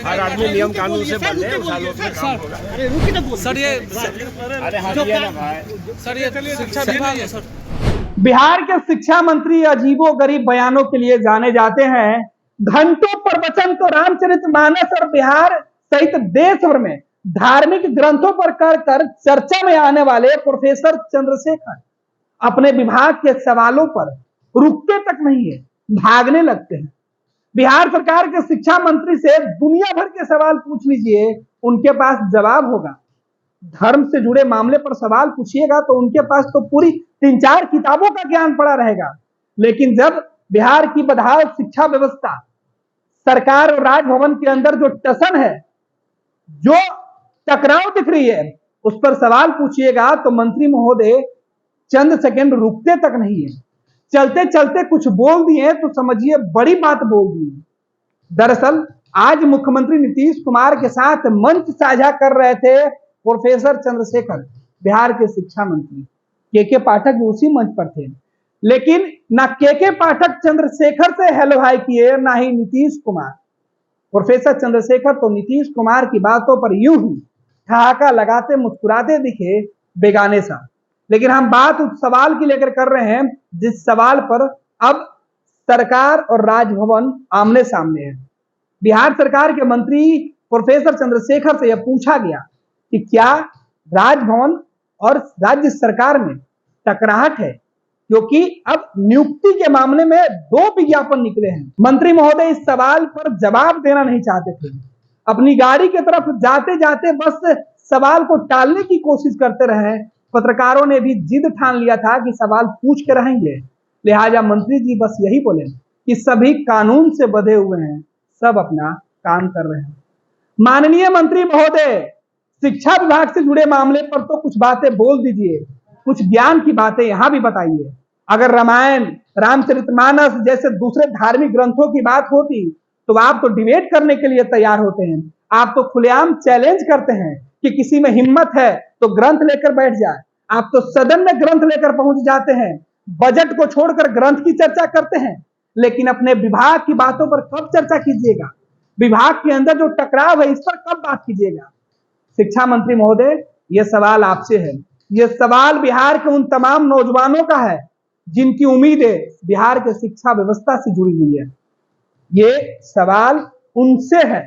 हर आदमी नियम कानून से बंधे सर। ये शिक्षा विभाग है सर। बिहार के शिक्षा मंत्री अजीबोगरीब बयानों के लिए जाने जाते हैं। घंटों प्रवचन तो रामचरितमानस और बिहार सहित देश भर में धार्मिक ग्रंथों पर कर चर्चा में आने वाले प्रोफेसर चंद्रशेखर अपने विभाग के सवालों पर रुकते तक नहीं है, भागने लगते हैं। बिहार सरकार के शिक्षा मंत्री से दुनिया भर के सवाल पूछ लीजिए, उनके पास जवाब होगा। धर्म से जुड़े मामले पर सवाल पूछिएगा तो उनके पास तो पूरी 3-4 किताबों का ज्ञान पड़ा रहेगा। लेकिन जब बिहार की बदहाल शिक्षा व्यवस्था, सरकार और राजभवन के अंदर जो टसन है, जो टकराव दिख रही है, उस पर सवाल पूछिएगा तो मंत्री महोदय चंद सेकंड रुकते तक नहीं है। चलते चलते कुछ बोल दिए तो समझिए बड़ी बात बोल दी। दरअसल आज मुख्यमंत्री नीतीश कुमार के साथ मंच साझा कर रहे थे प्रोफेसर चंद्रशेखर, बिहार के शिक्षा मंत्री। के पाठक भी उसी मंच पर थे, लेकिन ना के पाठक चंद्रशेखर से हेलो हाय किए, ना ही नीतीश कुमार। प्रोफेसर चंद्रशेखर तो नीतीश कुमार की बातों पर यूं ही ठहाका लगाते मुस्कुराते दिखे, बेगाने सा। लेकिन हम बात उस सवाल की लेकर कर रहे हैं जिस सवाल पर अब सरकार और राजभवन आमने सामने है। बिहार सरकार के मंत्री प्रोफेसर चंद्रशेखर से यह पूछा गया कि क्या राजभवन और राज्य सरकार में टकराहट है, क्योंकि अब नियुक्ति के मामले में 2 विज्ञापन निकले हैं। मंत्री महोदय इस सवाल पर जवाब देना नहीं चाहते थे। अपनी गाड़ी की तरफ जाते जाते बस सवाल को टालने की कोशिश करते रहे। पत्रकारों ने भी जिद ठान लिया था कि सवाल पूछ के रहेंगे, लिहाजा मंत्री जी बस यही बोले कि सभी कानून से बंधे हुए हैं, सब अपना काम कर रहे हैं। माननीय मंत्री महोदय, शिक्षा विभाग से जुड़े मामले पर तो कुछ बातें बोल दीजिए, कुछ ज्ञान की बातें यहां भी बताइए। अगर रामायण, रामचरितमानस जैसे दूसरे धार्मिक ग्रंथों की बात होती तो आप तो डिबेट करने के लिए तैयार होते हैं। आप तो खुलेआम चैलेंज करते हैं कि किसी में हिम्मत है तो ग्रंथ लेकर बैठ जाए। आप तो सदन में ग्रंथ लेकर पहुंच जाते हैं, बजट को छोड़कर ग्रंथ की चर्चा करते हैं। लेकिन अपने विभाग की बातों पर कब चर्चा कीजिएगा? विभाग के अंदर जो टकराव है इस पर कब बात कीजिएगा? शिक्षा मंत्री महोदय, यह सवाल आपसे है। यह सवाल बिहार के उन तमाम नौजवानों का है जिनकी उम्मीदें बिहार के शिक्षा व्यवस्था से जुड़ी हुई है। ये सवाल उनसे है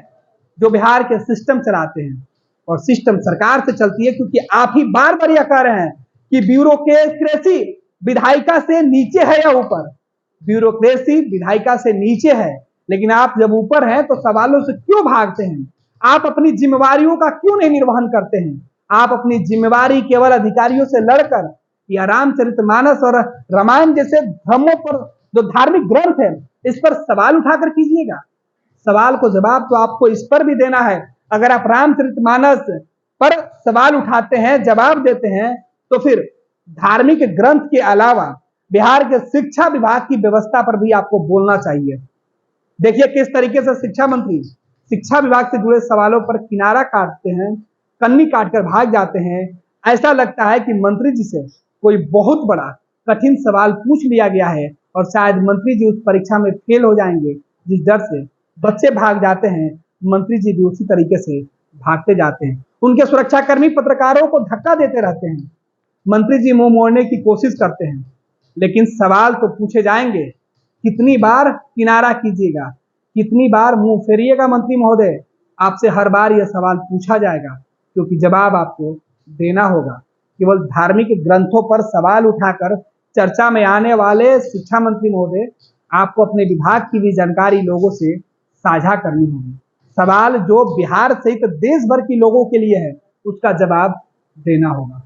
जो बिहार के सिस्टम चलाते हैं, और सिस्टम सरकार से चलती है, क्योंकि आप ही बार बार यह कह रहे हैं कि ब्यूरोक्रेसी विधायिका से नीचे है या ऊपर। ब्यूरोक्रेसी विधायिका से नीचे है, लेकिन आप जब ऊपर हैं तो सवालों से क्यों भागते हैं? आप अपनी जिम्मेवारियों का क्यों नहीं निर्वहन करते हैं? आप अपनी जिम्मेवारी केवल अधिकारियों से लड़कर या रामचरितमानस और रामायण जैसे धर्मों पर, जो धार्मिक ग्रंथ है, इस पर सवाल उठाकर कीजिएगा। सवाल को जवाब तो आपको इस पर भी देना है। अगर आप रामचरितमानस पर सवाल उठाते हैं, जवाब देते हैं, तो फिर धार्मिक ग्रंथ के अलावा बिहार के शिक्षा विभाग की व्यवस्था पर भी आपको बोलना चाहिए। देखिए किस तरीके से शिक्षा मंत्री शिक्षा विभाग से जुड़े सवालों पर किनारा काटते हैं, कन्नी काटकर भाग जाते हैं। ऐसा लगता है कि मंत्री जी से कोई बहुत बड़ा कठिन सवाल पूछ लिया गया है और शायद मंत्री जी उस परीक्षा में फेल हो जाएंगे, जिस डर से बच्चे भाग जाते हैं। मंत्री जी भी उसी तरीके से भागते जाते हैं। उनके सुरक्षाकर्मी पत्रकारों को धक्का देते रहते हैं। मंत्री जी मुंह मोड़ने की कोशिश करते हैं, लेकिन सवाल तो पूछे जाएंगे। कितनी बार किनारा कीजिएगा, कितनी बार मुंह फेरिएगा मंत्री महोदय? आपसे हर बार यह सवाल पूछा जाएगा, क्योंकि जवाब आपको देना होगा। केवल धार्मिक ग्रंथों पर सवाल उठाकर चर्चा में आने वाले शिक्षा मंत्री महोदय, आपको अपने विभाग की भी जानकारी लोगों से साझा करनी होगी। सवाल जो बिहार सहित देश भर के लोगों के लिए है, उसका जवाब देना होगा।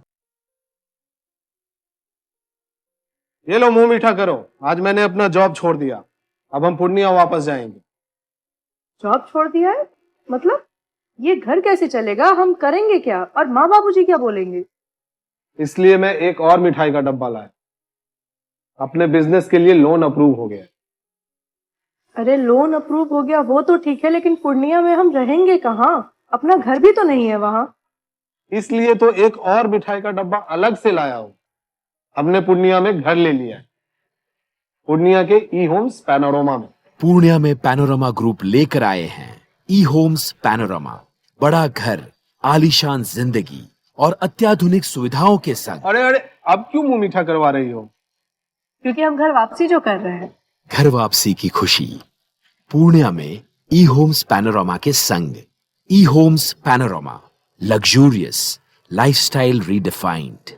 ये लो मुंह मीठा करो, आज मैंने अपना जॉब छोड़ दिया, अब हम पूर्णिया वापस जाएंगे। जॉब छोड़ दिया है? मतलब ये घर कैसे चलेगा? हम करेंगे क्या? और माँ बाबूजी क्या बोलेंगे? इसलिए मैं एक और मिठाई का डब्बा लाया। अपने बिजनेस के लिए लोन अप्रूव हो गया। अरे लोन अप्रूव हो गया वो तो ठीक है, लेकिन पूर्णिया में हम रहेंगे कहाँ? अपना घर भी तो नहीं है वहां। इसलिए तो एक और मिठाई का डब्बा अलग से लाया हूं। हमने पूर्णिया में घर ले लिया है, पूर्णिया के ई होम्स पैनोरमा में। पूर्णिया में पैनोरमा ग्रुप लेकर आए हैं ई होम्स पैनोरमा। बड़ा घर, आलीशान जिंदगी और अत्याधुनिक सुविधाओं के संग। अरे अरे, अब क्यों मुंह मीठा करवा रही हो? क्योंकि हम घर वापसी जो कर रहे हैं। घर वापसी की खुशी पूर्णिया में ई होम्स पैनोरमा के संग। E homes panorama, luxurious lifestyle redefined.